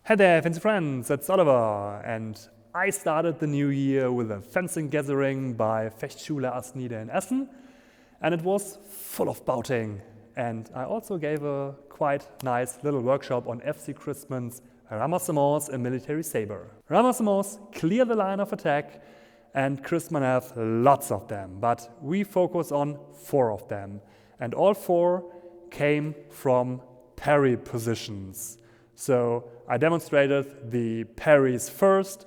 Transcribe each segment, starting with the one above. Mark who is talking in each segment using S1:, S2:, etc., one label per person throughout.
S1: Hey there, fancy friends, it's Oliver, and I started the new year with a fencing gathering by Fechtschule Astnide in Essen, and it was full of bouting. And I also gave a quite nice little workshop on FC Christmanns Ramassements, a military sabre. Ramassements clear the line of attack, and Christmann have lots of them, but we focus on 4 of them, and all 4 came from parry positions. So I demonstrated the parries first.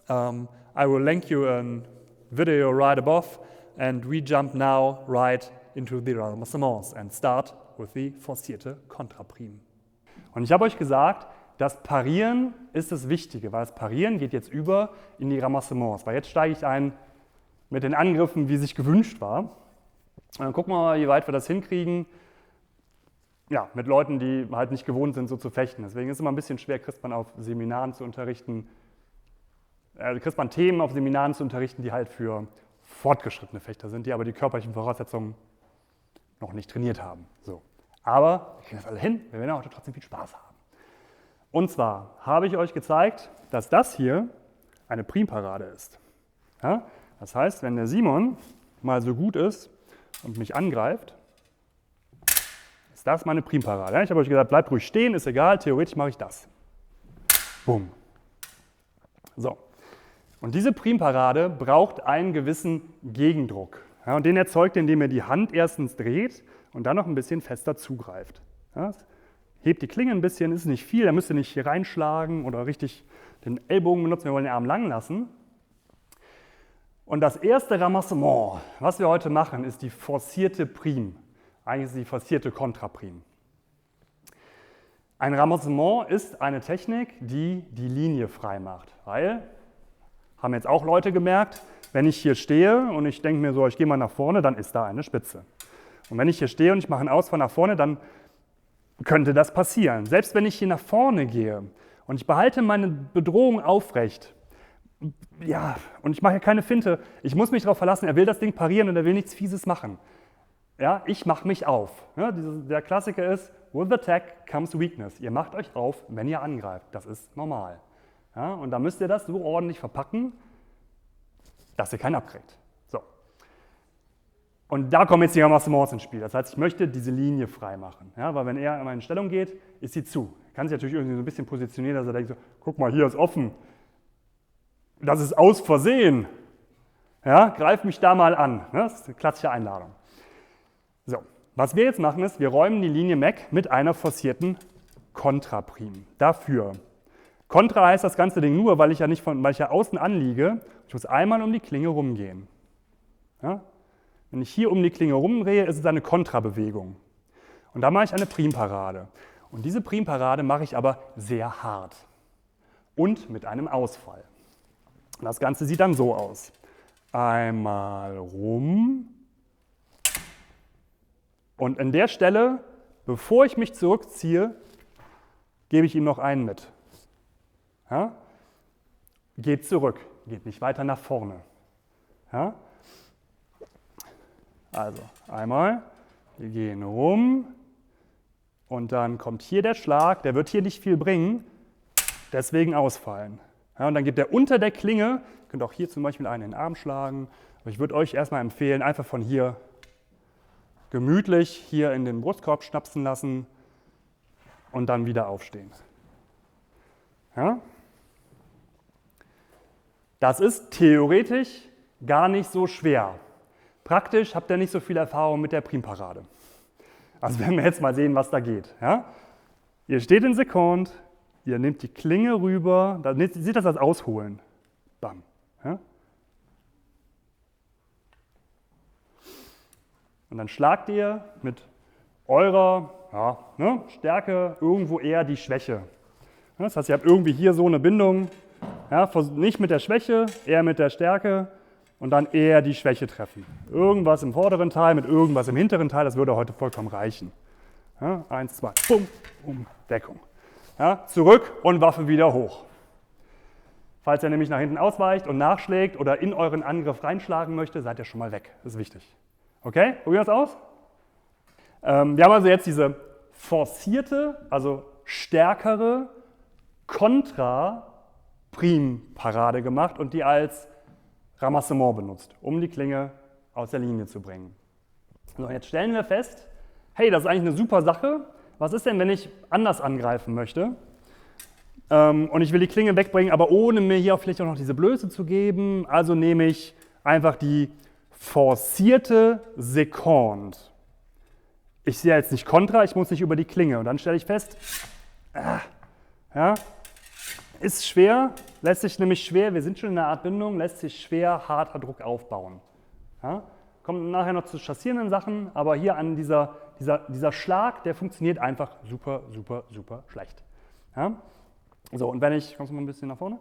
S1: I will link you a video right above, and we jump now right into the Ramassements and start with the forcierte Contraprime. Und ich habe euch gesagt, das Parieren ist das Wichtige, weil das Parieren geht jetzt über in die Ramassements, weil jetzt steige ich ein mit den Angriffen, wie sich gewünscht war. Und dann gucken wir mal, wie weit wir das hinkriegen. Ja, mit Leuten, die halt nicht gewohnt sind, so zu fechten. Deswegen ist es immer ein bisschen schwer, Christmann auf Seminaren zu unterrichten, Christmann Themen auf Seminaren zu unterrichten, die halt für fortgeschrittene Fechter sind, die aber die körperlichen Voraussetzungen noch nicht trainiert haben. So. Aber wir kriegen das alle hin, wir werden auch trotzdem viel Spaß haben. Und zwar habe ich euch gezeigt, dass das hier eine Primparade ist. Ja? Das heißt, wenn der Simon mal so gut ist und mich angreift, ist das meine Primparade. Ja? Ich habe euch gesagt, bleibt ruhig stehen, ist egal, theoretisch mache ich das. Bumm. So. Und diese Primparade braucht einen gewissen Gegendruck. Ja? Und den erzeugt ihr, indem ihr die Hand erstens dreht und dann noch ein bisschen fester zugreift. Ja? Hebt die Klinge ein bisschen, ist nicht viel, da müsst ihr nicht hier reinschlagen oder richtig den Ellbogen benutzen, wir wollen den Arm lang lassen. Und das erste Ramassement, was wir heute machen, ist die forcierte Prime. Eigentlich ist es die forcierte Contraprime. Ein Ramassement ist eine Technik, die die Linie frei macht, weil, haben jetzt auch Leute gemerkt, wenn ich hier stehe und ich denke mir so, ich gehe mal nach vorne, dann ist da eine Spitze. Und wenn ich hier stehe und ich mache einen Ausfall nach vorne, dann könnte das passieren. Selbst wenn ich hier nach vorne gehe und ich behalte meine Bedrohung aufrecht, ja, und ich mache hier keine Finte, ich muss mich darauf verlassen, er will das Ding parieren und er will nichts Fieses machen. Ja, ich mache mich auf. Ja, der Klassiker ist, with attack comes weakness. Ihr macht euch auf, wenn ihr angreift. Das ist normal. Ja, und da müsst ihr das so ordentlich verpacken, dass ihr keinen abkriegt. So. Und da kommen jetzt die Ramassements ins Spiel. Das heißt, ich möchte diese Linie frei machen. Ja, weil wenn er in meine Stellung geht, ist sie zu. Er kann sich natürlich irgendwie so ein bisschen positionieren, dass er denkt so, guck mal, hier ist offen. Das ist aus Versehen. Ja, greif mich da mal an. Das ist eine klassische Einladung. So, was wir jetzt machen ist, wir räumen die Linie weg mit einer forcierten Contraprime. Dafür. Contra heißt das ganze Ding nur, weil ich ja außen anliege. Ich muss einmal um die Klinge rumgehen. Ja? Wenn ich hier um die Klinge rumdrehe, ist es eine Kontrabewegung. Und da mache ich eine Primparade. Und diese Primparade mache ich aber sehr hart. Und mit einem Ausfall. Und das Ganze sieht dann so aus. Einmal rum. Und an der Stelle, bevor ich mich zurückziehe, gebe ich ihm noch einen mit. Ja? Geht zurück, geht nicht weiter nach vorne. Ja? Also einmal, wir gehen rum und dann kommt hier der Schlag, der wird hier nicht viel bringen, deswegen ausfallen. Ja, und dann geht der unter der Klinge, ihr könnt auch hier zum Beispiel einen in den Arm schlagen, aber ich würde euch erstmal empfehlen, einfach von hier gemütlich hier in den Brustkorb schnapsen lassen und dann wieder aufstehen. Ja? Das ist theoretisch gar nicht so schwer. Praktisch habt ihr nicht so viel Erfahrung mit der Primparade. Also werden wir jetzt mal sehen, was da geht. Ja? Ihr steht in Seconde, ihr nehmt die Klinge rüber, seht das als Ausholen. Bam. Ja? Und dann schlagt ihr mit eurer Stärke irgendwo eher die Schwäche. Das heißt, ihr habt irgendwie hier so eine Bindung, ja, nicht mit der Schwäche, eher mit der Stärke und dann eher die Schwäche treffen. Irgendwas im vorderen Teil mit irgendwas im hinteren Teil, das würde heute vollkommen reichen. Ja, 1, 2, bumm, Deckung. Ja, zurück und Waffe wieder hoch. Falls er nämlich nach hinten ausweicht und nachschlägt oder in euren Angriff reinschlagen möchte, seid ihr schon mal weg. Das ist wichtig. Okay, probieren wir es aus? Wir haben also jetzt diese forcierte, also stärkere Contraprime-Parade gemacht und die als Ramassement benutzt, um die Klinge aus der Linie zu bringen. So, jetzt stellen wir fest, hey, das ist eigentlich eine super Sache. Was ist denn, wenn ich anders angreifen möchte? Und ich will die Klinge wegbringen, aber ohne mir hier vielleicht auch noch diese Blöße zu geben. Also nehme ich einfach die forcierte seconde. Ich sehe jetzt nicht Kontra, ich muss nicht über die Klinge. Und dann stelle ich fest, ja, ist schwer, lässt sich nämlich schwer, wir sind schon in einer Art Bindung, lässt sich schwer harter Druck aufbauen. Ja, kommt nachher noch zu chassierenden Sachen, aber hier an dieser Schlag, der funktioniert einfach super, super, super schlecht. Ja? So, und wenn ich, kommst du mal ein bisschen nach vorne,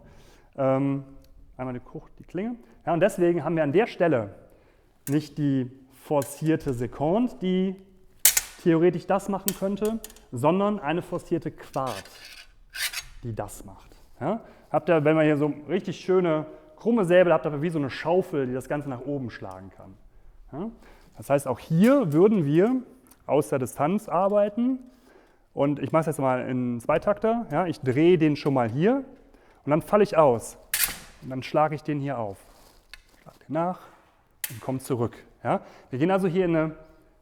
S1: einmal die Klinge. Ja, und deswegen haben wir an der Stelle nicht die forcierte seconde, die theoretisch das machen könnte, sondern eine forcierte quart, die das macht. Ja? Habt ihr, wenn man hier so richtig schöne krumme Säbel habt, aber wie so eine Schaufel, die das Ganze nach oben schlagen kann. Ja? Das heißt, auch hier würden wir aus der Distanz arbeiten. Und ich mache es jetzt mal in Zweitakter. Ja? Ich drehe den schon mal hier und dann falle ich aus. Und dann schlage ich den hier auf. Schlage den nach und komme zurück. Ja? Wir gehen also hier in eine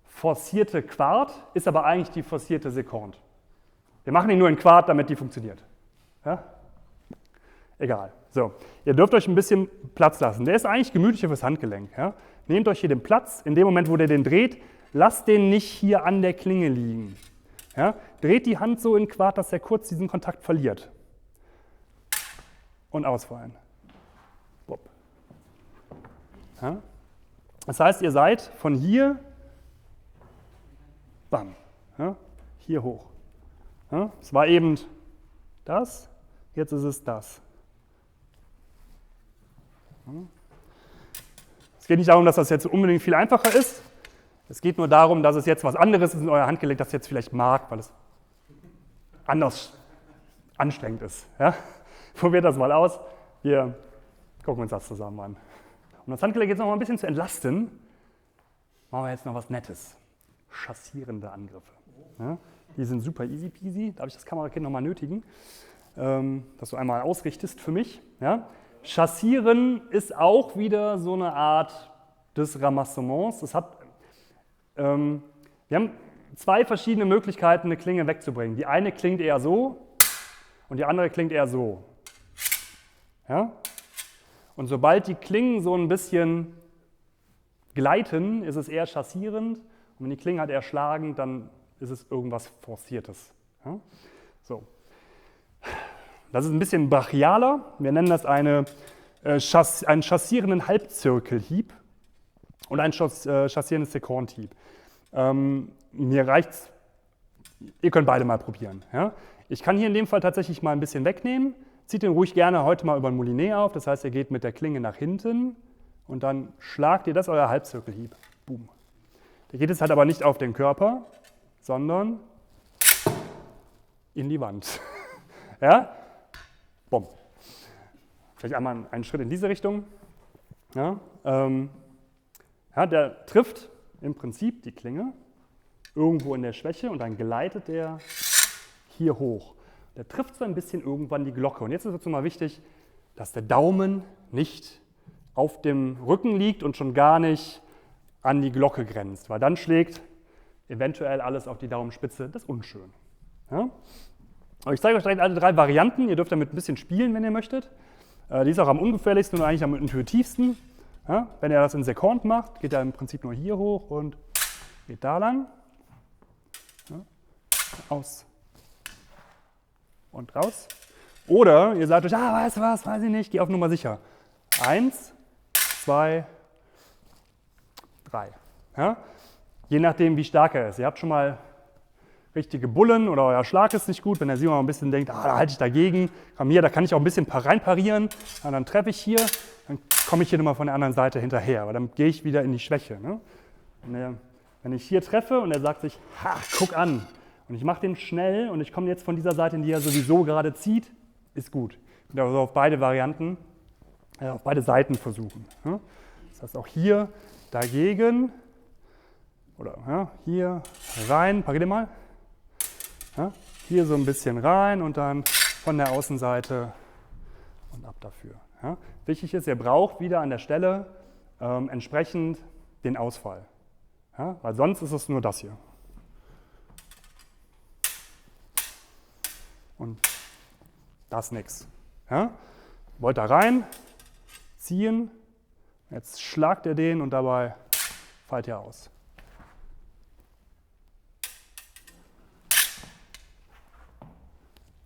S1: forcierte Quart, ist aber eigentlich die forcierte seconde. Wir machen ihn nur in Quart, damit die funktioniert. Ja? Egal. So, ihr dürft euch ein bisschen Platz lassen. Der ist eigentlich gemütlicher fürs Handgelenk. Ja? Nehmt euch hier den Platz, in dem Moment, wo ihr den dreht, lasst den nicht hier an der Klinge liegen. Ja? Dreht die Hand so in Quart, dass er kurz diesen Kontakt verliert. Und ausfallen. Ja? Das heißt, ihr seid von hier, bam, ja? Hier hoch. Ja? Es war eben das, jetzt ist es das. Es geht nicht darum, dass das jetzt unbedingt viel einfacher ist. Es geht nur darum, dass es jetzt was anderes ist in euer Handgelenk, das ihr jetzt vielleicht mag, weil es anders anstrengend ist. Ja? Probiert das mal aus. Wir gucken uns das zusammen an. Um das Handgelenk jetzt noch mal ein bisschen zu entlasten, machen wir jetzt noch was Nettes. Chassierende Angriffe. Ja? Die sind super easy peasy. Darf ich das Kamerakind noch mal nötigen, dass du einmal ausrichtest für mich. Ja? Chassieren ist auch wieder so eine Art des Ramassements. Wir haben zwei verschiedene Möglichkeiten, eine Klinge wegzubringen. Die eine klingt eher so und die andere klingt eher so. Ja? Und sobald die Klingen so ein bisschen gleiten, ist es eher chassierend. Und wenn die Klingen halt eher schlagen, dann ist es irgendwas Forciertes. Ja? So. Das ist ein bisschen brachialer. Wir nennen das einen chassierenden Halbzirkelhieb und einen chassierenden Secondehieb. Mir reicht's, ihr könnt beide mal probieren. Ja? Ich kann hier in dem Fall tatsächlich mal ein bisschen wegnehmen. Zieht den ruhig gerne heute mal über den Moulinet auf. Das heißt, ihr geht mit der Klinge nach hinten und dann schlagt ihr, das ist euer Halbzirkelhieb. Boom. Der geht jetzt halt aber nicht auf den Körper, sondern in die Wand. Ja? Bumm. Vielleicht einmal einen Schritt in diese Richtung. Ja, der trifft im Prinzip die Klinge irgendwo in der Schwäche und dann gleitet der hier hoch. Der trifft so ein bisschen irgendwann die Glocke. Und jetzt ist es mal wichtig, dass der Daumen nicht auf dem Rücken liegt und schon gar nicht an die Glocke grenzt, weil dann schlägt eventuell alles auf die Daumenspitze. Das ist unschön. Ja? Aber ich zeige euch direkt alle drei Varianten. Ihr dürft damit ein bisschen spielen, wenn ihr möchtet. Die ist auch am ungefährlichsten und eigentlich am intuitivsten. Ja? Wenn ihr das in Seconde macht, geht er im Prinzip nur hier hoch und geht da lang. Ja? Aus und raus. Oder ihr sagt euch, weißt du was, weiß ich nicht, geh auf Nummer sicher. 1, 2, 3. Ja? Je nachdem, wie stark er ist. Ihr habt schon mal richtige Bullen oder euer Schlag ist nicht gut. Wenn der Simon mal ein bisschen denkt, da halte ich dagegen, komm hier, da kann ich auch ein bisschen reinparieren. Und dann treffe ich hier, dann komme ich hier nochmal von der anderen Seite hinterher. Aber dann gehe ich wieder in die Schwäche. Ne? Wenn ich hier treffe und er sagt sich, guck an. Und ich mache den schnell und ich komme jetzt von dieser Seite, in die er sowieso gerade zieht, ist gut. Ich will also auf beide Varianten, auf beide Seiten versuchen. Ne? Das heißt auch hier dagegen oder hier rein, parier den mal. Ja? Hier so ein bisschen rein und dann von der Außenseite und ab dafür. Ja. Wichtig ist, ihr braucht wieder an der Stelle entsprechend den Ausfall, ja, weil sonst ist es nur das hier. Und das nix. Ja. Wollt da rein, ziehen, jetzt schlagt ihr den und dabei fallt ihr aus.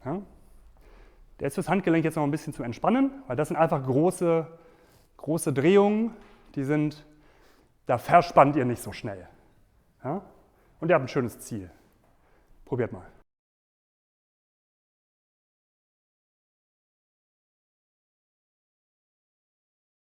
S1: Ja. Der ist fürs Handgelenk jetzt noch ein bisschen zu entspannen, weil das sind einfach große Drehungen, da verspannt ihr nicht so schnell. Ja. Und ihr habt ein schönes Ziel. Probiert mal.